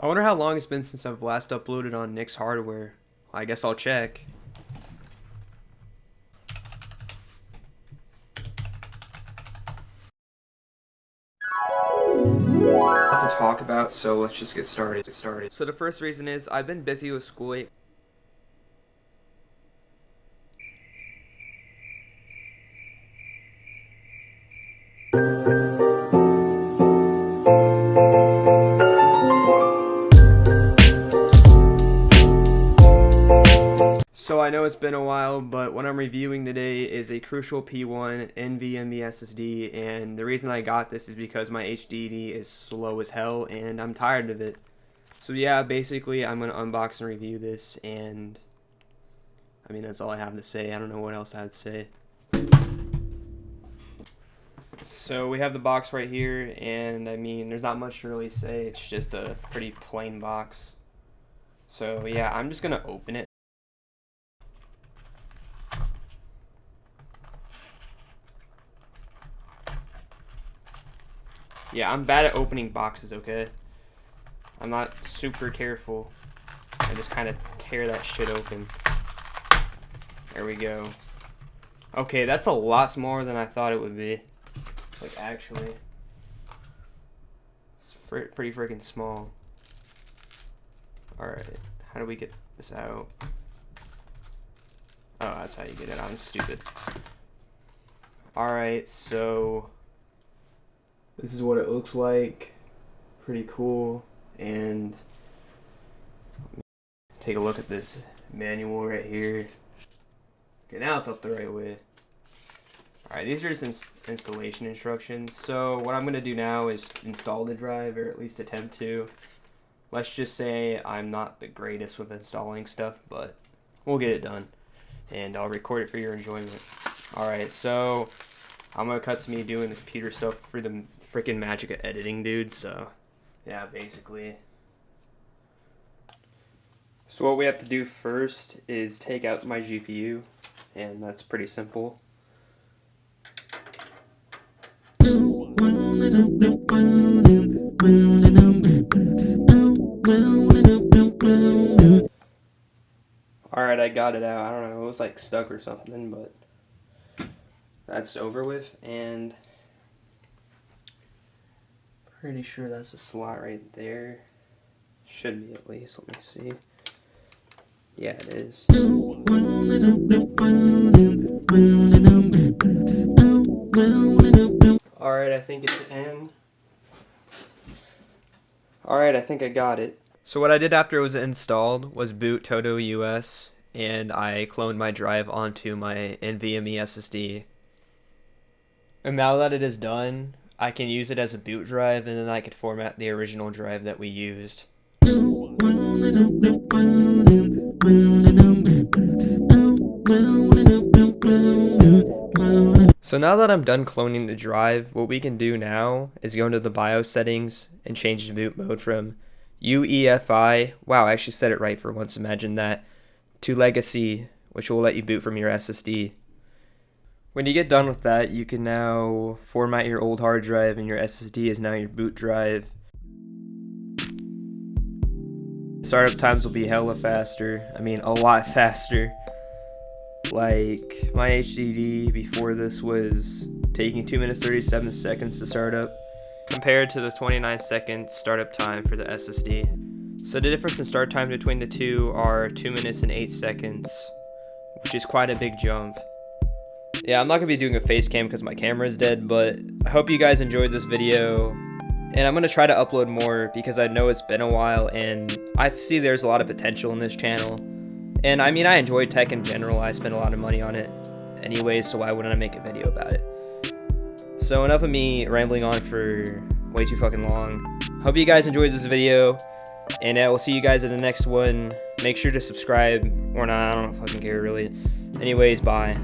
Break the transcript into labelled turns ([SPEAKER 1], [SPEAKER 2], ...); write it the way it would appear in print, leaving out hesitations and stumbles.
[SPEAKER 1] I wonder how long it's been since I've last uploaded on Nick's hardware. I guess I'll check. Lot to talk about, so let's just get started. So the first reason is I've been busy with school. So I know it's been a while, but what I'm reviewing today is a Crucial P1 NVMe SSD, and the reason I got this is because my HDD is slow as hell, and I'm tired of it. So yeah, basically I'm going to unbox and review this, and I mean, that's all I have to say. I don't know what else I have to say. So we have the box right here, and I mean, there's not much to really say. It's just a pretty plain box. So yeah, I'm just going to open it. Yeah, I'm bad at opening boxes, okay? I'm not super careful. I just kind of tear that shit open. There we go. Okay, that's a lot smaller than I thought it would be. Like, actually. It's pretty freaking small. Alright, how do we get this out? Oh, that's how you get it out. I'm stupid. Alright, so this is what it looks like. Pretty cool. And take a look at this manual right here. Okay, now it's up the right way. Alright, these are just installation instructions. So what I'm going to do now is install the drive, or at least attempt to. Let's just say I'm not the greatest with installing stuff, but we'll get it done. And I'll record it for your enjoyment. Alright, so I'm going to cut to me doing the computer stuff for the freaking magic of editing, dude. So yeah, basically. So what we have to do first is take out my GPU, and that's pretty simple. Alright, I got it out. I don't know, it was like stuck or something, but that's over with, and pretty sure that's a slot right there. Should be, at least. Let me see. Yeah, it is. Alright, I think it's in. Alright, I think I got it. So what I did after it was installed was boot Toto US, and I cloned my drive onto my NVMe SSD. And now that it is done, I can use it as a boot drive, and then I could format the original drive that we used. So now that I'm done cloning the drive, what we can do now is go into the BIOS settings and change the boot mode from UEFI, wow, I actually said it right for once, imagine that, to Legacy, which will let you boot from your SSD. When you get done with that, you can now format your old hard drive, and your SSD is now your boot drive. Startup times will be hella faster. I mean, a lot faster. Like, my HDD before this was taking 2 minutes 37 seconds to start up, compared to the 29 second startup time for the SSD. So the difference in start time between the two are 2 minutes and 8 seconds, which is quite a big jump. Yeah, I'm not going to be doing a face cam because my camera is dead, but I hope you guys enjoyed this video. And I'm going to try to upload more because I know it's been a while, and I see there's a lot of potential in this channel. And I mean, I enjoy tech in general. I spend a lot of money on it anyways, so why wouldn't I make a video about it? So enough of me rambling on for way too fucking long. Hope you guys enjoyed this video, and I will see you guys in the next one. Make sure to subscribe, or not, I don't fucking care really. Anyways, bye.